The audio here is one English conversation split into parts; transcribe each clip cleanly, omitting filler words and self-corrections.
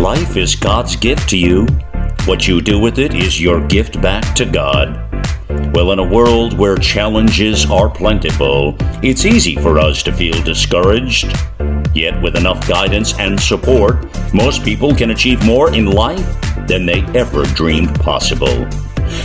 life is God's gift to you. What you do with it is your gift back to God. Well, in a world where challenges are plentiful, it's easy for us to feel discouraged. Yet with enough guidance and support, most people can achieve more in life than they ever dreamed possible.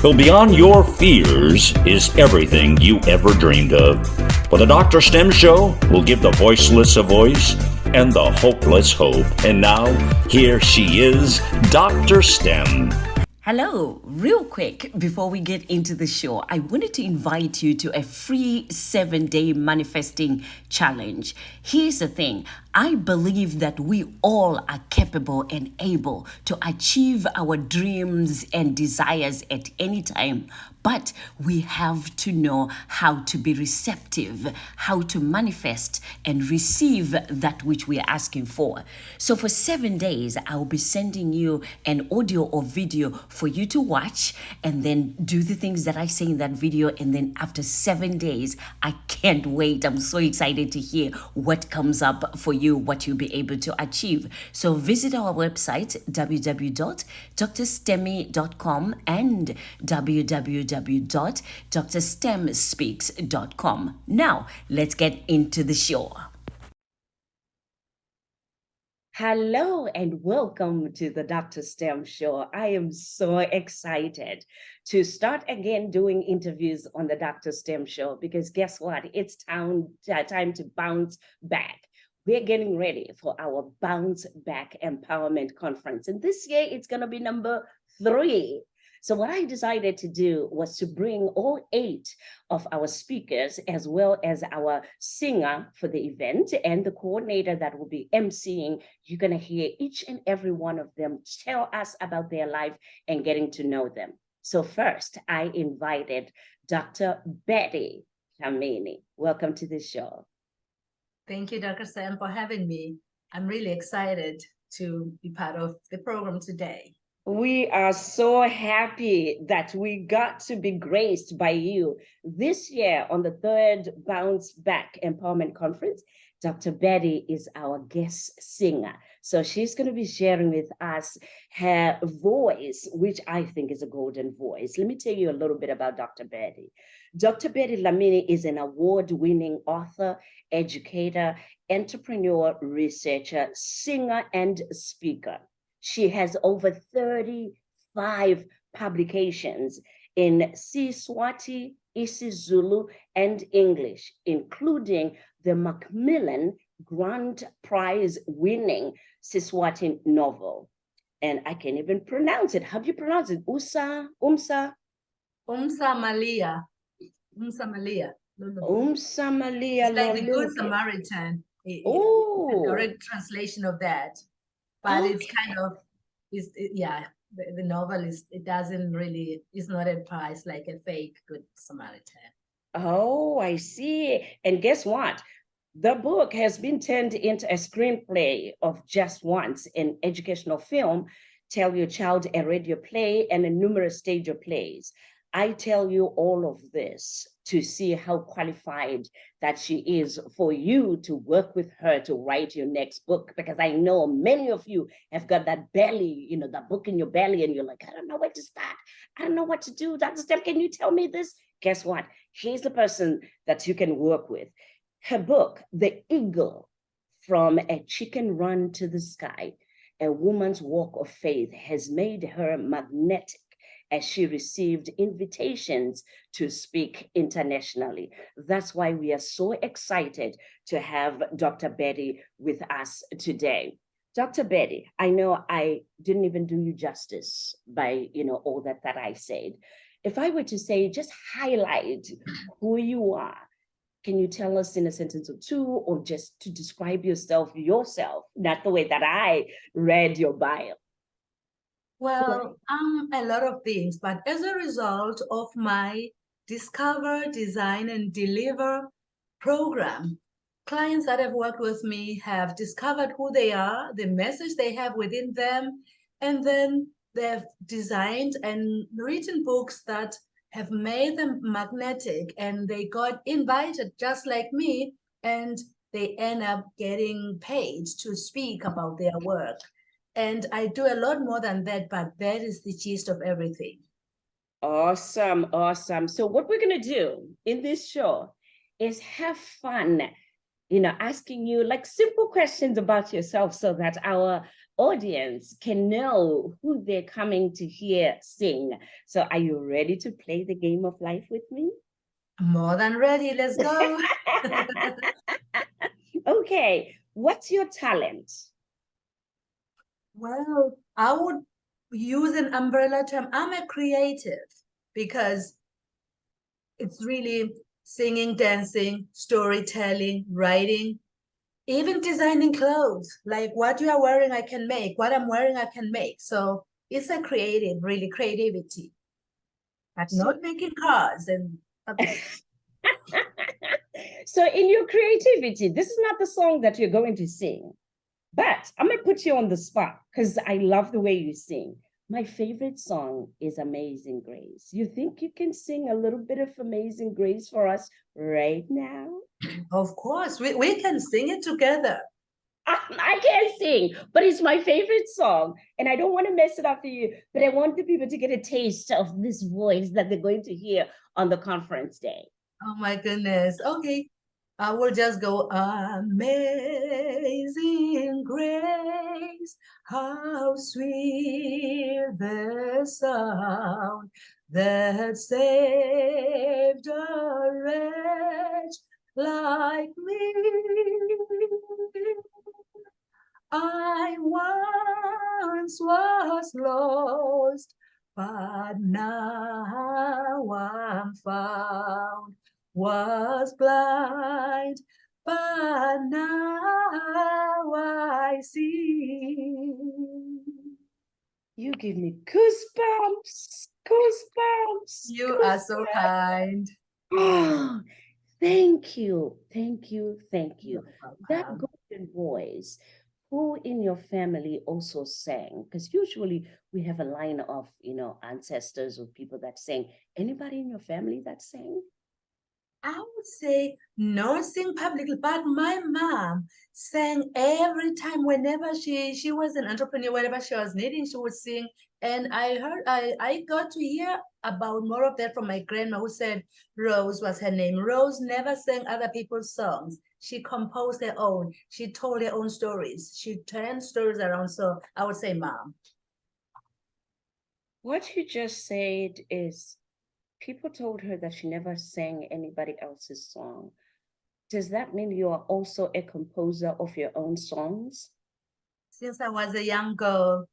Well, beyond your fears is everything you ever dreamed of. For the Dr. STEM Show, we'll give the voiceless a voice and the hopeless hope. And now, here she is, Dr. STEM. Hello, real quick, before we get into the show, I wanted to invite you to a free 7-day manifesting challenge. Here's the thing. I believe that we all are capable and able to achieve our dreams and desires at any time. But we have to know how to be receptive, how to manifest and receive that which we are asking for. So for 7 days, I'll be sending you an audio or video for you to watch and then do the things that I say in that video. And then after 7 days, I can't wait. I'm so excited to hear what comes up for you, what you'll be able to achieve. So visit our website, www.drstemmy.com and www.drstemspeaks.com. Now, let's get into the show. Hello and welcome to the Dr. STEM Show. I am so excited to start again doing interviews on the Dr. STEM Show because guess what? It's time to bounce back. We're getting ready for our Bounce Back Empowerment Conference. And this year, it's going to be number 3. So what I decided to do was to bring all 8 of our speakers, as well as our singer for the event and the coordinator that will be emceeing. You're going to hear each and every one of them tell us about their life and getting to know them. So first, I invited Dr. Betty Dlamini. Welcome to the show. Thank you, Dr. Sam, for having me. I'm really excited to be part of the program today. We are so happy that we got to be graced by you. This year on the 3rd Bounce Back Empowerment Conference, Dr. Betty is our guest singer. So she's going to be sharing with us her voice, which I think is a golden voice. Let me tell you a little bit about Dr. Betty. Dr. Betty Dlamini is an award-winning author, educator, entrepreneur, researcher, singer, and speaker. She has over 35 publications in Siswati, IsiZulu, and English, including the Macmillan Grand Prize-winning Siswati novel. And I can't even pronounce it. How do you pronounce it? UMsamaliya UMsamaliya Lolungile. It's like the Good Samaritan. The correct translation of that. But okay. It's kind of, the novel it's not a prize like a fake Good Samaritan. Oh, I see. And guess what? The book has been turned into a screenplay of Just Once, an educational film, Tell Your Child a radio play, and a numerous stage of plays. I tell you all of this to see how qualified that she is for you to work with her to write your next book, because I know many of you have got that belly, that book in your belly, and you're like, I don't know where to start. I don't know what to do. Dr. STEM, can you tell me this? Guess what? She's the person that you can work with. Her book, The Eagle, From a Chicken Run to the Sky, A Woman's Walk of Faith, has made her magnetic as she received invitations to speak internationally. That's why we are so excited to have Dr. Betty with us today. Dr. Betty, I know I didn't even do you justice by all that I said. If I were to say, just highlight who you are, can you tell us in a sentence or two, or just to describe yourself, not the way that I read your bio? Well, a lot of things, but as a result of my Discover, Design, and Deliver program, clients that have worked with me have discovered who they are, the message they have within them, and then they've designed and written books that have made them magnetic, and they got invited just like me, and they end up getting paid to speak about their work. And I do a lot more than that, but that is the gist of everything. Awesome, awesome. So what we're going to do in this show is have fun, asking you like simple questions about yourself so that our audience can know who they're coming to hear sing. So are you ready to play the game of life with me? More than ready. Let's go. Okay, what's your talent? Well, I would use an umbrella term. I'm a creative because it's really singing, dancing, storytelling, writing, even designing clothes. Like what you are wearing, I can make. What I'm wearing, I can make. So it's a creative, really creativity. But not making cars and okay. So in your creativity, this is not the song that you're going to sing, but I'm going to put you on the spot because I love the way you sing. My favorite song is Amazing Grace. You think you can sing a little bit of Amazing Grace for us right now? Of course, we can sing it together. I can't sing, but it's my favorite song. And I don't want to mess it up for you, but I want the people to get a taste of this voice that they're going to hear on the conference day. Oh my goodness. Okay. I will just go, Amazing Grace, how sweet the sound that saved a wretch like me. I once was lost, but now I'm found. Was blind, but now I see. You give me goosebumps, goosebumps. You are so kind. Oh, thank you, thank you, thank you. That golden voice, who in your family also sang? Because usually we have a line of, ancestors or people that sang. Anybody in your family that sang? I would say not sing publicly, but my mom sang every time whenever she was an entrepreneur, whatever she was needing, she would sing. And I got to hear about more of that from my grandma, who said Rose was her name. Rose never sang other people's songs. She composed her own. She told her own stories. She turned stories around. So I would say mom. What you just said is people told her that she never sang anybody else's song. Does that mean you are also a composer of your own songs? Since I was a young girl.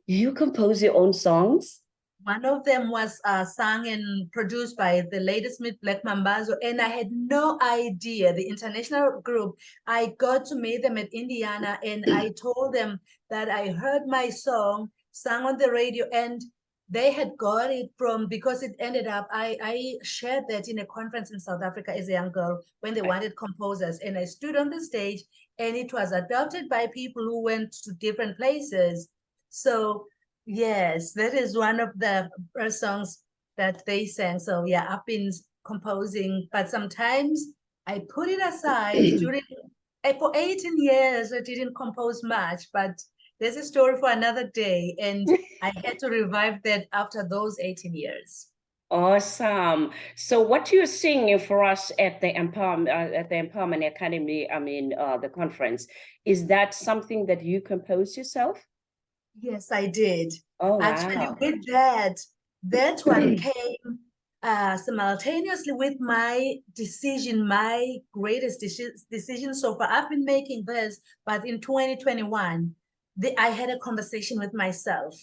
You compose your own songs? One of them was sung and produced by the Ladysmith Black Mambazo, and I had no idea. The international group, I got to meet them at Indiana, and I told them that I heard my song sung on the radio, and they had got it from, because it ended up, I shared that in a conference in South Africa as a young girl when they wanted composers, and I stood on the stage, and it was adopted by people who went to different places. So yes, that is one of the songs that they sang. So yeah, I've been composing, but sometimes I put it aside during, for 18 years, I didn't compose much, but there's a story for another day. And I had to revive that after those 18 years. Awesome. So what you're singing for us at the Empowerment Academy, the conference, is that something that you composed yourself? Yes, I did. Oh, wow. Actually, with that one came simultaneously with my decision, my greatest decision so far. I've been making this, but in 2021, I had a conversation with myself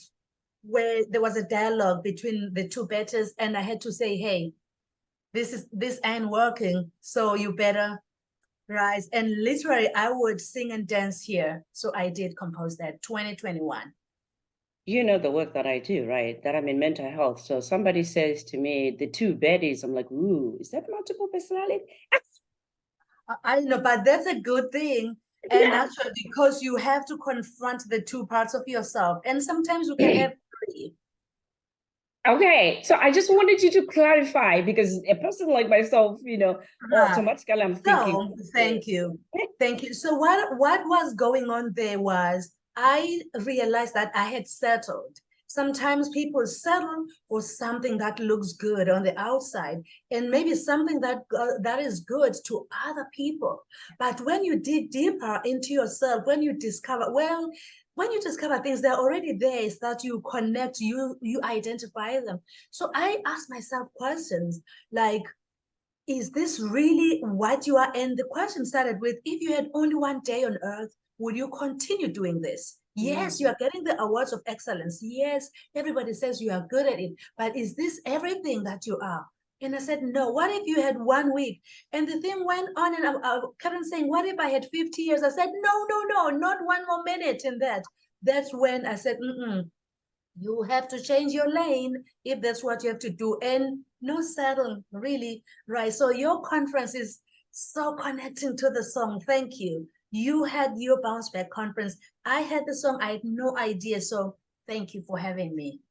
where there was a dialogue between the two betters, and I had to say, hey, this ain't working, so you better rise. And literally, I would sing and dance here. So I did compose that 2021. You know the work that I do, right? That I'm in mental health. So somebody says to me, the two baddies, I'm like, ooh, is that multiple personality? I know, but that's a good thing. And actually, because you have to confront the two parts of yourself. And sometimes you can have three. Okay, so I just wanted you to clarify, because a person like myself, automatically I'm thinking. No, thank you. Thank you. So what was going on there was I realized that I had settled. Sometimes people settle for something that looks good on the outside, and maybe something that is good to other people. But when you dig deeper into yourself, when you discover, things, they're already there. It's that you connect, you identify them. So I ask myself questions like, is this really what you are? And the question started with, if you had only one day on earth, would you continue doing this? Yes, you are getting the awards of excellence. Yes, everybody says you are good at it, but is this everything that you are? And I said, no. What if you had 1 week? And the thing went on, and I kept on saying, what if I had 50 years? I said, no, not one more minute in that. That's when I said, you have to change your lane if that's what you have to do, and no settle, really, right? So your conference is so connecting to the song. Thank you. You had your bounce back conference. I had the song. I had no idea. So thank you for having me.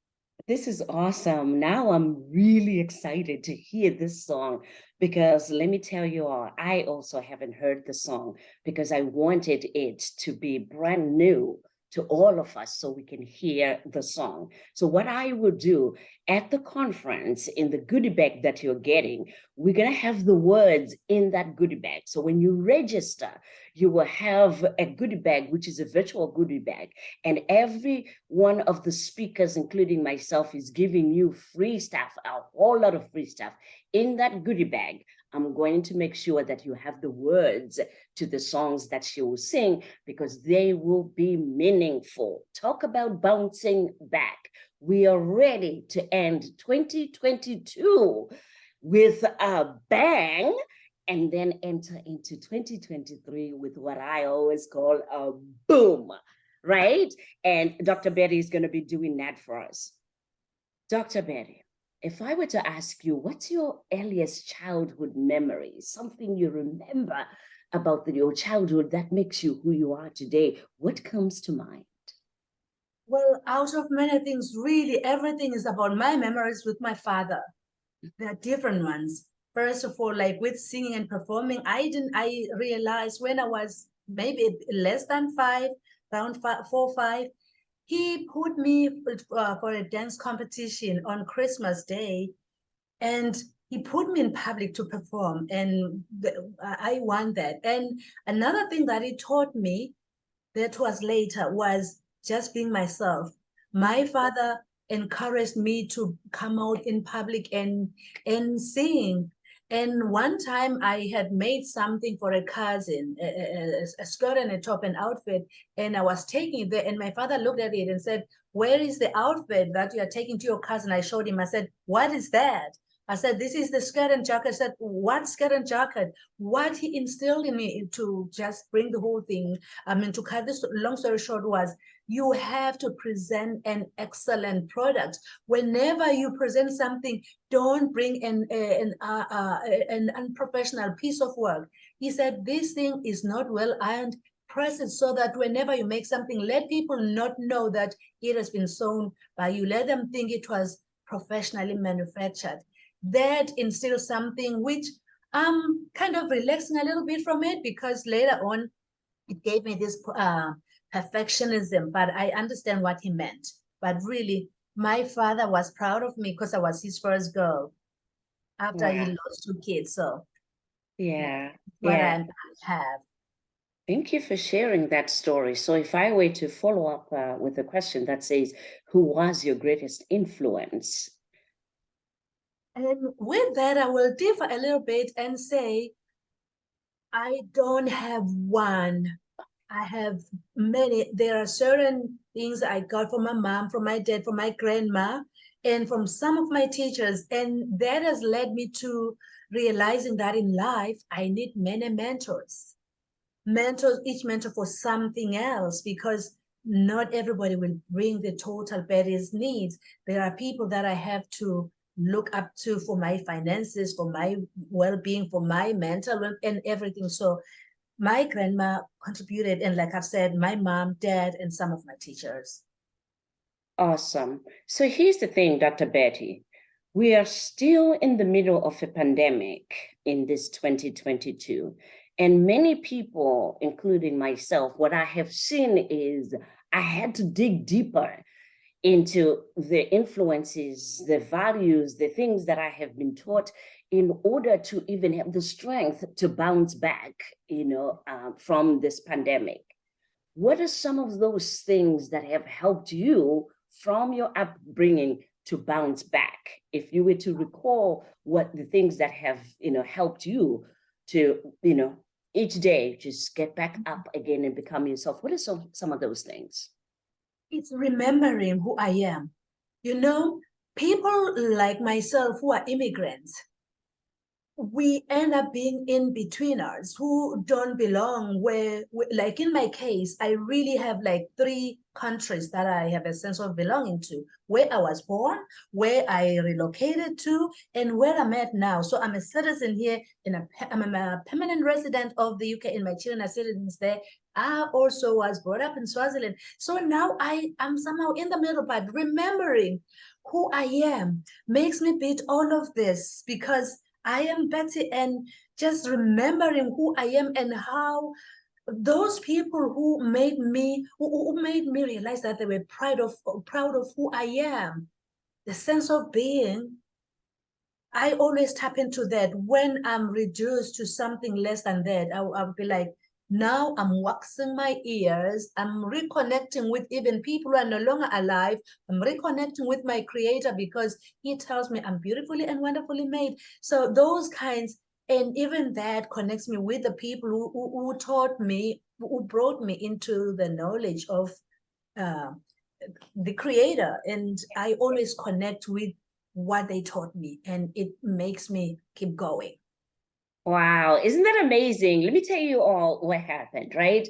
This is awesome. Now I'm really excited to hear this song, because let me tell you all, I also haven't heard the song because I wanted it to be brand new to all of us so we can hear the song. So what I will do at the conference, in the goodie bag that you're getting, we're going to have the words in that goodie bag. So when you register, you will have a goodie bag, which is a virtual goodie bag. And every one of the speakers, including myself, is giving you free stuff, a whole lot of free stuff in that goodie bag. I'm going to make sure that you have the words to the songs that she will sing, because they will be meaningful. Talk about bouncing back. We are ready to end 2022 with a bang, and then enter into 2023 with what I always call a boom, right? And Dr. Betty is going to be doing that for us. Dr. Betty, if I were to ask you, what's your earliest childhood memory, something you remember about your childhood that makes you who you are today, what comes to mind? Well, out of many things, really, everything is about my memories with my father. There are different ones. First of all, like with singing and performing, I realized when I was maybe less than 5, around 4, 5, he put me for a dance competition on Christmas Day, and he put me in public to perform, and I won that. And another thing that he taught me that was later was just being myself. My father encouraged me to come out in public and sing. And one time I had made something for a cousin, a skirt and a top and outfit, and I was taking it there, and my father looked at it and said, where is the outfit that you are taking to your cousin? I showed him. I said, what is that? I said, this is the skirt and jacket. I said, what skirt and jacket? What he instilled in me to just bring the whole thing, to cut this long story short, was you have to present an excellent product. Whenever you present something, don't bring an unprofessional piece of work. He said, this thing is not well ironed. Press it so that whenever you make something, let people not know that it has been sewn by you. Let them think it was professionally manufactured. That instills something which I'm kind of relaxing a little bit from it, because later on it gave me this perfectionism, but I understand what he meant. But really, my father was proud of me because I was his first girl after he lost 2 kids. So yeah, what I have. Thank you for sharing that story. So if I were to follow up with a question that says, who was your greatest influence? And with that, I will differ a little bit and say, I don't have one. I have many. There are certain things I got from my mom, from my dad, from my grandma, and from some of my teachers. And that has led me to realizing that in life, I need many mentors. Each mentor for something else, because not everybody will bring the total Betty's needs. There are people that I have to look up to for my finances, for my well-being, for my mental health and everything. So my grandma contributed, and like I've said, my mom, dad, and some of my teachers. Awesome. So here's the thing, Dr. Betty. We are still in the middle of a pandemic in this 2022. And many people, including myself, what I have seen is I had to dig deeper into the influences, the values, the things that I have been taught in order to even have the strength to bounce back, from this pandemic. What are some of those things that have helped you from your upbringing to bounce back? If you were to recall what the things that have, helped you to, each day just get back up again and become yourself, what are some of those things? It's remembering who I am. People like myself who are immigrants, we end up being in-betweeners who don't belong where, like in my case, I really have like 3 countries that I have a sense of belonging to: where I was born, where I relocated to, and where I'm at now. So I'm a citizen here, I'm a permanent resident of the UK, and my children are citizens there. I also was brought up in Swaziland. So now I am somehow in the middle, but remembering who I am makes me beat all of this, because I am Betty, and just remembering who I am and how those people who made me realize that they were proud of who I am, the sense of being. I always tap into that when I'm reduced to something less than that. I'll be like, now I'm waxing my ears. I'm reconnecting with even people who are no longer alive. I'm reconnecting with my creator, because he tells me I'm beautifully and wonderfully made. So those kinds, and even that connects me with the people who taught me, who brought me into the knowledge of the creator. And I always connect with what they taught me, and it makes me keep going. Wow, isn't that amazing? Let me tell you all what happened, right?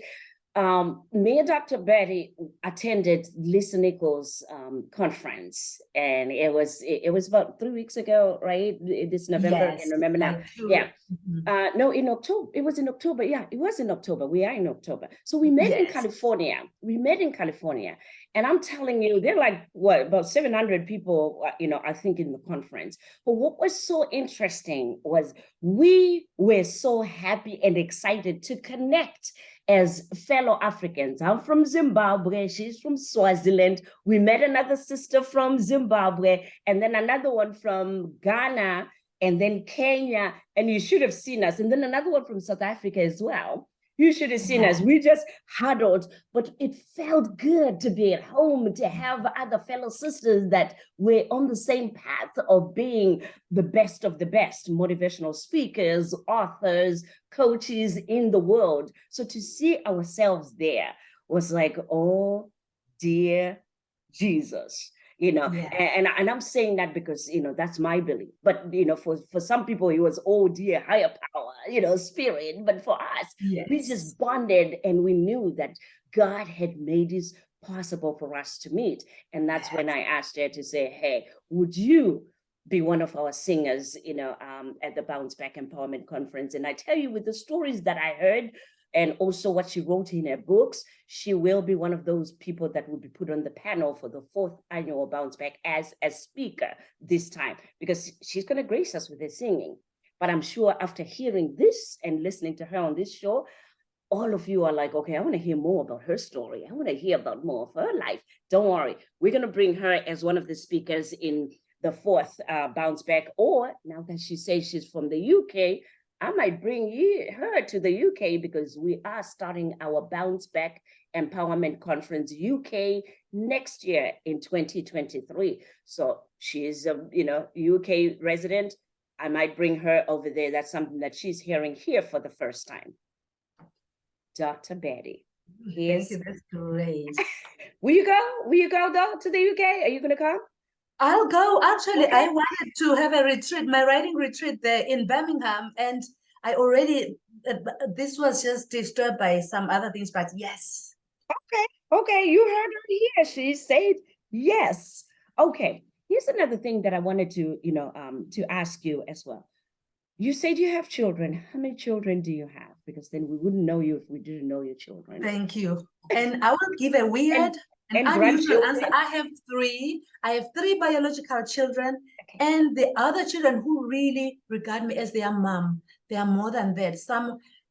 Me and Dr. Betty attended Lisa Nichols' conference, and it was about 3 weeks ago, right? This November, Yes, I can remember now. Yeah. No, in October. It was in October. Yeah, it was in October. We are in October. So we met in California. And I'm telling you, they're like, what, about 700 people, I think, in the conference. But what was so interesting was we were so happy and excited to connect as fellow Africans. I'm from Zimbabwe, she's from Swaziland. We met another sister from Zimbabwe, and then another one from Ghana, and then Kenya, and you should have seen us. And then another one from South Africa as well. You should have seen us. We just huddled, but it felt good to be at home, to have other fellow sisters that were on the same path of being the best of the best, motivational speakers, authors, coaches in the world. So to see ourselves there was like, oh, dear Jesus. And I'm saying that because, that's my belief. But, for some people, it was, oh dear, higher power, spirit. But for us, we just bonded, and we knew that God had made it possible for us to meet. And that's when I asked her to say, hey, would you be one of our singers, at the Bounce Back Empowerment Conference? And I tell you, with the stories that I heard, and also what she wrote in her books, she will be one of those people that will be put on the panel for the 4th annual Bounce Back as a speaker this time, because she's going to grace us with her singing. But I'm sure after hearing this and listening to her on this show, all of you are like, okay, I want to hear more about her story. I want to hear about more of her life. Don't worry. We're going to bring her as one of the speakers in the 4th Bounce Back. Or now that she says she's from the UK, I might bring her to the UK, because we are starting our Bounce Back Empowerment Conference UK next year in 2023. So she's a UK resident. I might bring her over there. That's something that she's hearing here for the first time. Dr. Betty. Thank you. That's great. Will you go though to the UK? Are you going to come? I'll go. Actually, okay. I wanted to have a retreat, my writing retreat there in Birmingham, and I already, this was just disturbed by some other things, but yes. Okay, you heard her here. She said yes. Okay, here's another thing that I wanted to, to ask you as well. You said you have children. How many children do you have? Because then we wouldn't know you if we didn't know your children. Thank you. And I will give a weird and unusual answer. I have 3. I have 3 biological children, and the other children who really regard me as their mom. They are more than that.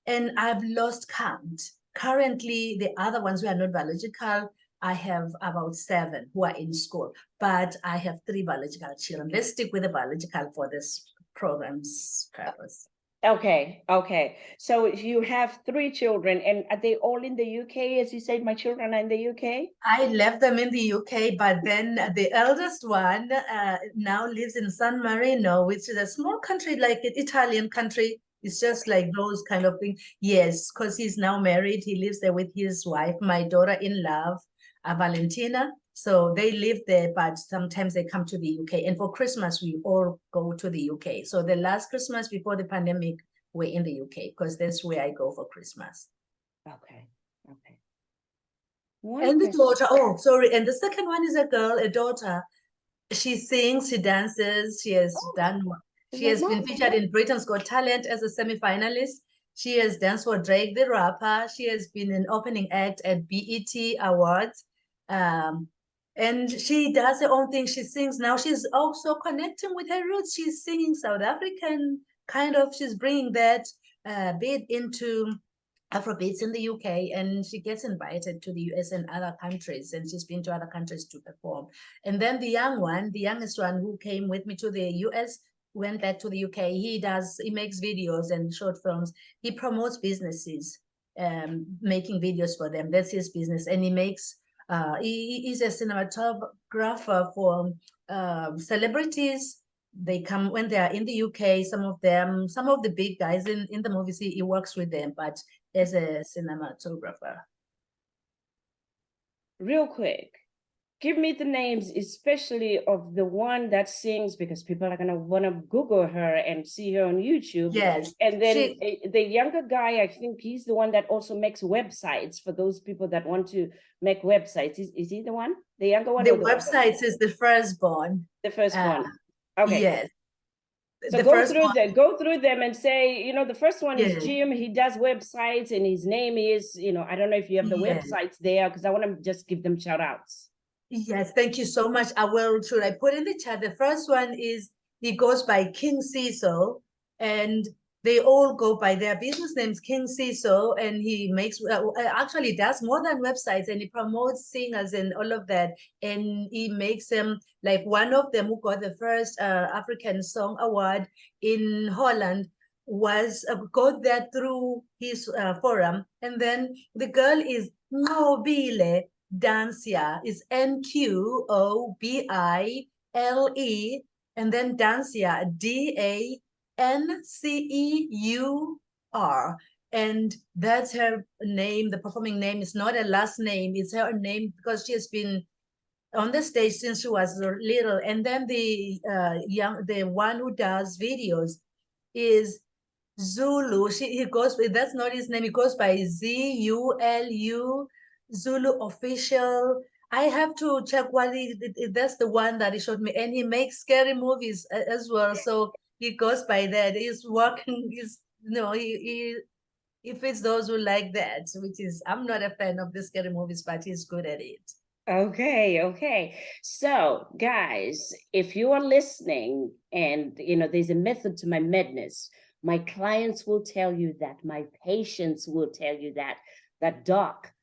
And I've lost count. Currently, the other ones who are not biological, I have about 7 who are in school, but I have 3 biological children. Let's stick with the biological for this program's purpose. Okay, okay. So you have 3 children, and are they all in the UK? As you said, my children are in the UK? I left them in the UK, but then the eldest one now lives in San Marino, which is a small country, like an Italian country. It's just like those kind of things. Yes, because he's now married. He lives there with his wife, my daughter-in-law, Valentina. So they live there, but sometimes they come to the UK. And for Christmas, we all go to the UK. So the last Christmas before the pandemic, we're in the UK because that's where I go for Christmas. Okay, okay. And the daughter, oh, sorry. And the second one is a girl, a daughter. She sings, she dances, she has been featured in Britain's Got Talent as a semi-finalist. She has danced for Drake the Rapper. She has been an opening act at BET Awards. And she does her own thing. She sings now. She's also connecting with her roots. She's singing South African, kind of. She's bringing that bit into Afrobeats in the UK, and she gets invited to the US and other countries, and she's been to other countries to perform. And then the youngest one who came with me to the US, went back to the UK. He makes videos and short films. He promotes businesses, making videos for them. That's his business. And he's a cinematographer for celebrities. They come when they are in the UK, some of the big guys in the movies, he works with them, but as a cinematographer. Real quick, give me the names, especially of the one that sings, because people are going to want to Google her and see her on YouTube. Yes. And then the younger guy, I think he's the one that also makes websites for those people that want to make websites. Is he the one? The younger one? The websites is the firstborn. The firstborn. Okay. Yes. So go through them and say, the first one is Jim. He does websites and his name is, I don't know if you have the websites there, because I want to just give them shout outs. Yes, thank you so much. Should I put in the chat? The first one is, he goes by King Ciso, and they all go by their business names, King Ciso, and he makes, actually does more than websites, and he promotes singers and all of that, and he makes them, like one of them who got the first African Song Award in Holland got that through his forum. And then the girl is Nqobile Dancia, is Nqobile, and then Dancia, Danceur, and that's her name. The performing name is not a last name, it's her name because she has been on the stage since she was little. And then the one who does videos is Zulu. That's not his name. He goes by ZULU, Zulu Official. I have to check that's the one that he showed me, and he makes scary movies as well. So he goes by that. He's working. He fits those who like that. Which is, I'm not a fan of the scary movies, but he's good at it. Okay. So, guys, if you are listening, and there's a method to my madness. My clients will tell you that. My patients will tell you that. That doc,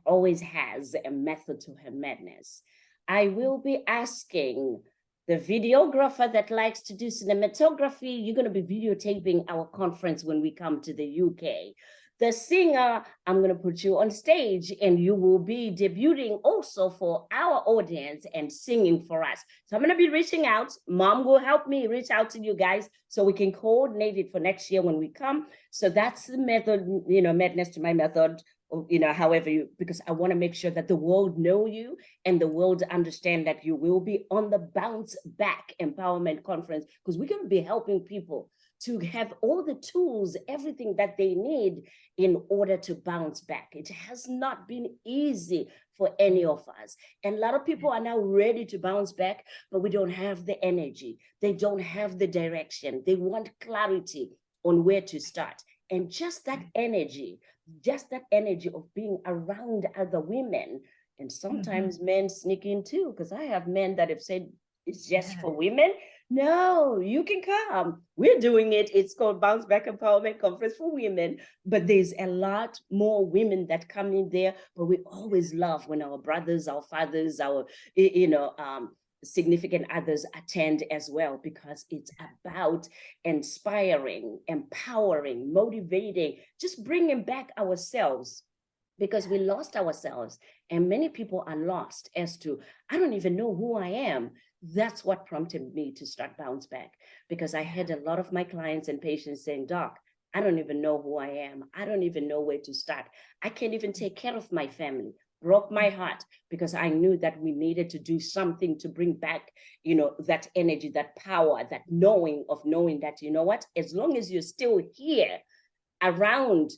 always has a method to her madness. I will be asking the videographer that likes to do cinematography. You're going to be videotaping our conference when we come to the UK. The singer, I'm going to put you on stage, and you will be debuting also for our audience and singing for us. So I'm going to be reaching out. Mom will help me reach out to you guys so we can coordinate it for next year when we come. So that's the method, madness to my method, however because I want to make sure that the world know you and the world understand that you will be on the Bounce Back Empowerment Conference, because we're going to be helping people to have all the tools, everything that they need in order to bounce back. It has not been easy for any of us. And a lot of people are now ready to bounce back, but we don't have the energy. They don't have the direction. They want clarity on where to start. And just that energy of being around other women, and sometimes men sneak in too, because I have men that have said, It's just for women. No, you can come. We're doing it. It's called Bounce Back Empowerment Conference for Women, but there's a lot more women that come in there. But we always love when our brothers, our fathers, our significant others attend as well, because it's about inspiring, empowering, motivating, just bringing back ourselves, because we lost ourselves, and many people are lost as to, I don't even know who I am. That's what prompted me to start Bounce Back, because I had a lot of my clients and patients saying, Doc, I don't even know who I am. I don't even know where to start. I can't even take care of my family. Broke my heart, because I knew that we needed to do something to bring back, that energy, that power, that knowing that, you know what, as long as you're still here around,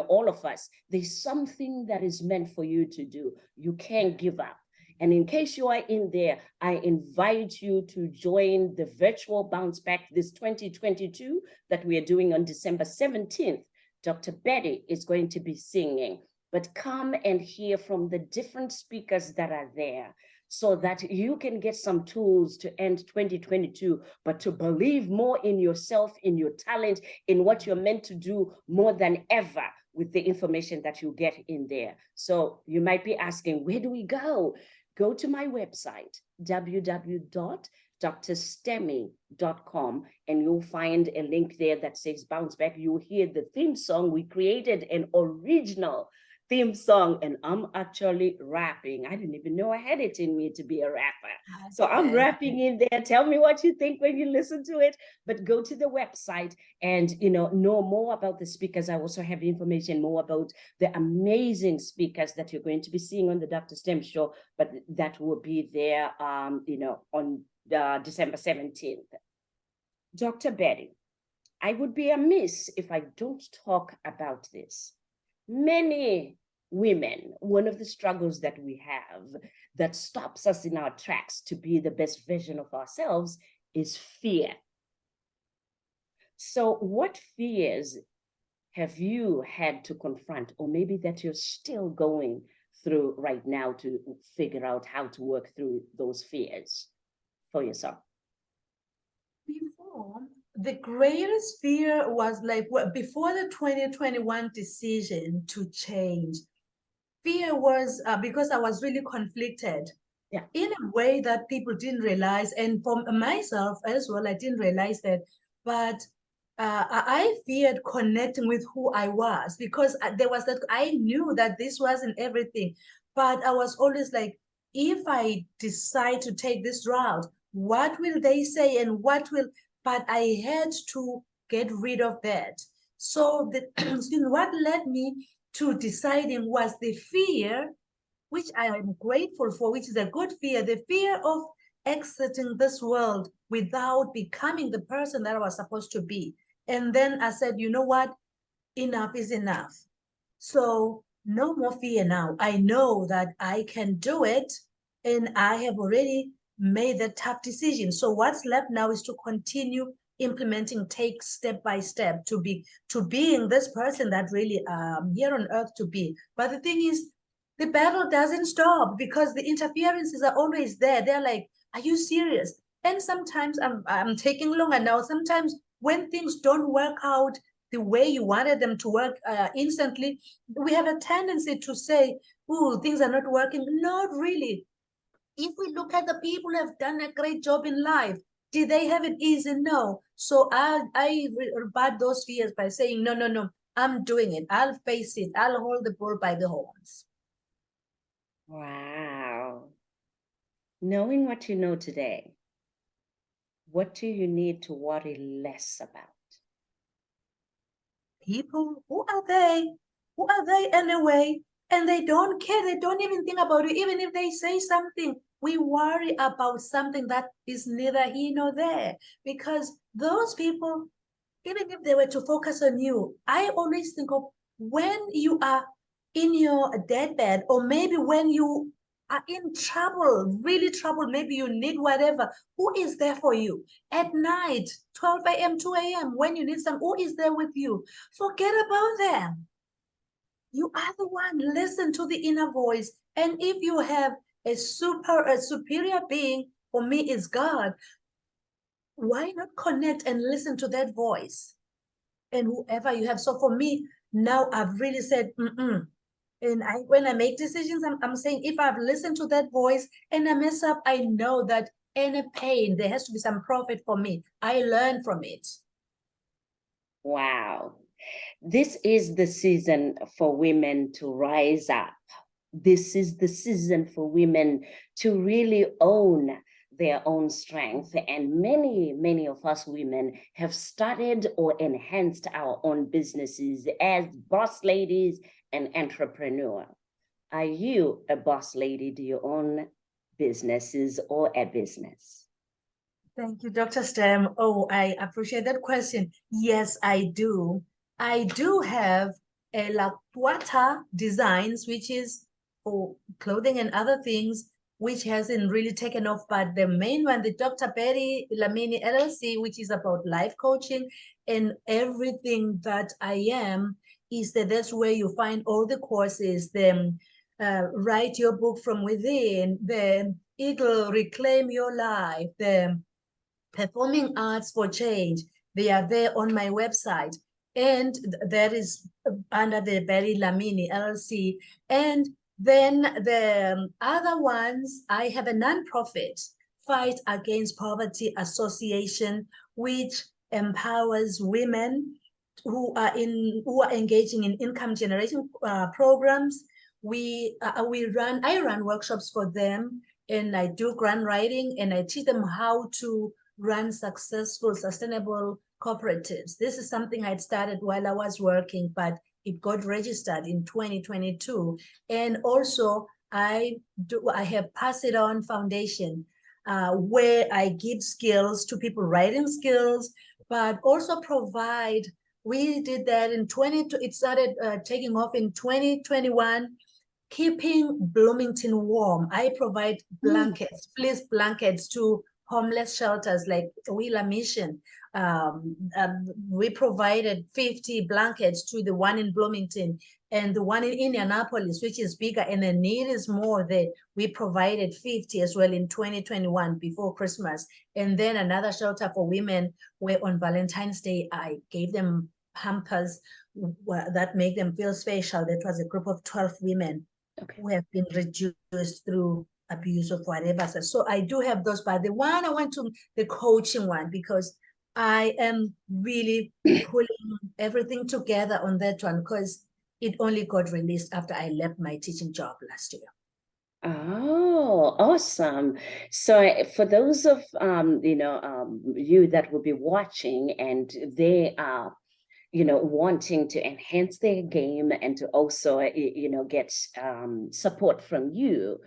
all of us, there's something that is meant for you to do. You can't give up. And in case you are in there, I invite you to join the virtual Bounce Back this 2022 that we are doing on December 17th. Dr. Betty is going to be singing, but come and hear from the different speakers that are there, so that you can get some tools to end 2022, but to believe more in yourself, in your talent, in what you're meant to do more than ever with the information that you get in there. So you might be asking, where do we go? Go to my website, www.drstemi.com, and you'll find a link there that says Bounce Back. You'll hear the theme song. We created an original theme song, and I'm actually rapping. I didn't even know I had it in me to be a rapper. So I'm rapping in there. Tell me what you think when you listen to it, but go to the website and know more about the speakers. I also have information more about the amazing speakers that you're going to be seeing on the Dr. STEM show, but that will be there on December 17th. Dr. Betty, I would be amiss if I don't talk about this. Many women, one of the struggles that we have that stops us in our tracks to be the best version of ourselves is fear. So what fears have you had to confront, or maybe that you're still going through right now to figure out how to work through those fears for yourself? Before, the greatest fear was before the 2021 decision to change, fear was because I was really conflicted in a way that people didn't realize. And for myself as well, I didn't realize that. But I feared connecting with who I was, because there was that, I knew that this wasn't everything. But I was always like, if I decide to take this route, what will they say and what will, but I had to get rid of that. So what led me to deciding was the fear, which I am grateful for, which is a good fear, the fear of exiting this world without becoming the person that I was supposed to be. And then I said, you know what? Enough is enough. So no more fear now. I know that I can do it, and I have already made the tough decision. So what's left now is to continue implementing, take step by step to being this person that really here on earth to be. But the thing is, the battle doesn't stop, because the interferences are always there. They're like, are you serious? And sometimes I'm taking longer now. Sometimes when things don't work out the way you wanted them to work instantly, we have a tendency to say, oh, things are not working. Not really. If we look at the people who have done a great job in life, did they have it easy? No. So I rebut those fears by saying, no, I'm doing it. I'll face it. I'll hold the bull by the horns. Wow. Knowing what you know today, what do you need to worry less about? People, who are they? Who are they anyway? And they don't care. They don't even think about it. Even if they say something, we worry about something that is neither here nor there. Because those people, even if they were to focus on you, I always think of when you are in your deathbed, or maybe when you are in trouble, really trouble, maybe you need whatever, who is there for you? At night, 12 a.m., 2 a.m., when you need some, who is there with you? Forget about them. You are the one. Listen to the inner voice. And if you have a superior being for me is God. Why not connect and listen to that voice? And whoever you have. So for me, now I've really said, And when I make decisions, I'm saying, if I've listened to that voice and I mess up, I know that any pain, there has to be some profit for me. I learn from it. Wow. This is the season for women to rise up. This is the season for women to really own their own strength. And many of us women have started or enhanced our own businesses as boss ladies and entrepreneur. Are you a boss lady? Do you own businesses or a business? Thank you, Dr. Stem. Oh, I appreciate that question. Yes, I do. I do have a La Tuata Designs, which is for clothing and other things, which hasn't really taken off. But the main one, the Dr. Dlamini LLC, which is about life coaching and everything that I am, is that's where you find all the courses, the Write Your Book from Within, the Eagle Reclaim Your Life, the Performing Arts for Change. They are there on my website. And that is under the Betty Dlamini LLC. And then the other ones, I have a nonprofit, Fight Against Poverty Association, which empowers women who are engaging in income generation programs. I run workshops for them, and I do grant writing, and I teach them how to run successful, sustainable cooperatives. This is something I'd started while I was working, but it got registered in 2022. And also I have Pass It On Foundation, where I give skills to people, writing skills, but also provide. We did that in it started taking off in 2021, keeping Bloomington warm. I provide blankets, fleece blankets to homeless shelters like Wheeler Mission. We provided 50 blankets to the one in Bloomington, and the one in Indianapolis, which is bigger and the need is more there. We provided 50 as well in 2021 before Christmas. And then another shelter for women where on Valentine's Day, I gave them hampers that make them feel special. That was a group of 12 women who have been reduced through abuse of whatever. So I do have those, but the one I went to, the coaching one, because I am really pulling everything together on that one, because it only got released after I left my teaching job last year. Oh, awesome. So for those of you that will be watching and they are wanting to enhance their game and to also get support from you,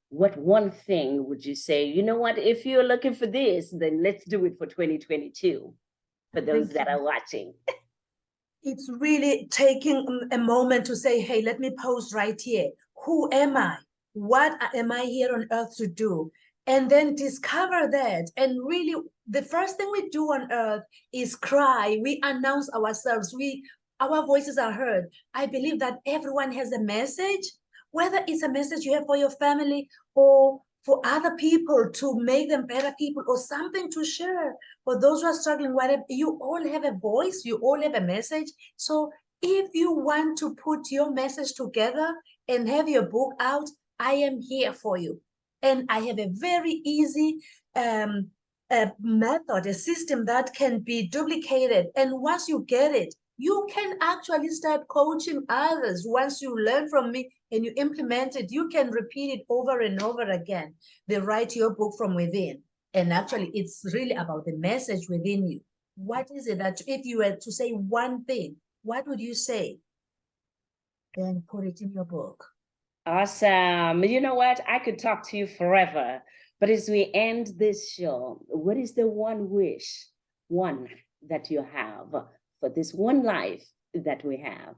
what one thing would you say, what, if you're looking for this, then let's do it for 2022 for those that are watching? It's really taking a moment to say, hey, let me pause right here. Who am I? What am I here on earth to do? And then discover that. And really, the first thing we do on earth is cry. We announce ourselves. Our voices are heard. I believe that everyone has a message, whether it's a message you have for your family or for other people to make them better people, or something to share for those who are struggling. Whatever, you all have a voice, you all have a message. So if you want to put your message together and have your book out, I am here for you. And I have a very easy method, a system that can be duplicated. And once you get it, you can actually start coaching others. Once you learn from me and you implement it, you can repeat it over and over again. They Write Your Book from Within. And actually, it's really about the message within you. What is it that, if you were to say one thing, what would you say? Then put it in your book. Awesome. You know what? I could talk to you forever. But as we end this show, what is the one wish, that you have for this one life that we have?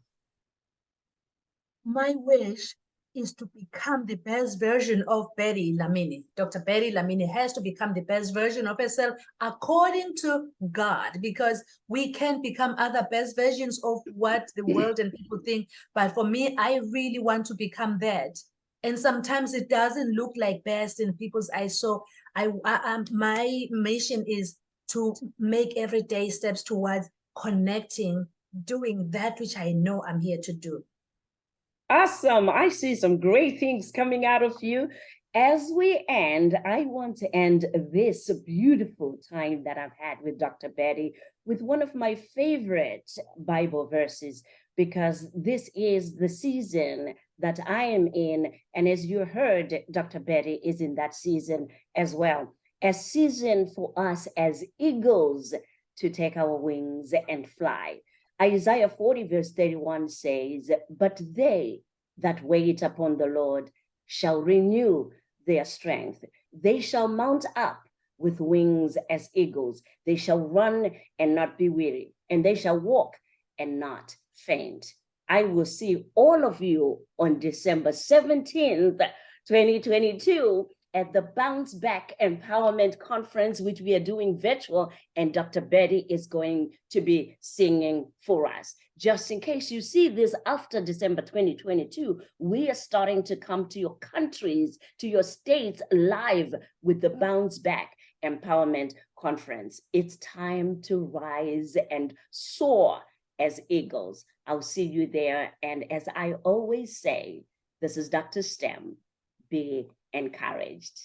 My wish is to become the best version of Betty Dlamini. Dr. Betty Dlamini has to become the best version of herself according to God, because we can't become other best versions of what the world and people think. But for me, I really want to become that. And sometimes it doesn't look like best in people's eyes. So my mission is to make everyday steps towards connecting, doing that which I know I'm here to do. Awesome. I see some great things coming out of you. As we end, I want to end this beautiful time that I've had with Dr. Betty with one of my favorite Bible verses, because this is the season that I am in. And as you heard, Dr. Betty is in that season as well. A season for us as eagles to take our wings and fly. Isaiah 40 verse 31 says, "But they that wait upon the Lord shall renew their strength. They shall mount up with wings as eagles. They shall run and not be weary, and they shall walk and not faint." I will see all of you on December 17th, 2022, at the Bounce Back Empowerment Conference, which we are doing virtual, and Dr. Betty is going to be singing for us. Just in case you see this after December 2022, we are starting to come to your countries, to your states live with the Bounce Back Empowerment Conference. It's time to rise and soar as eagles. I'll see you there. And as I always say, this is Dr. STEM. Be encouraged.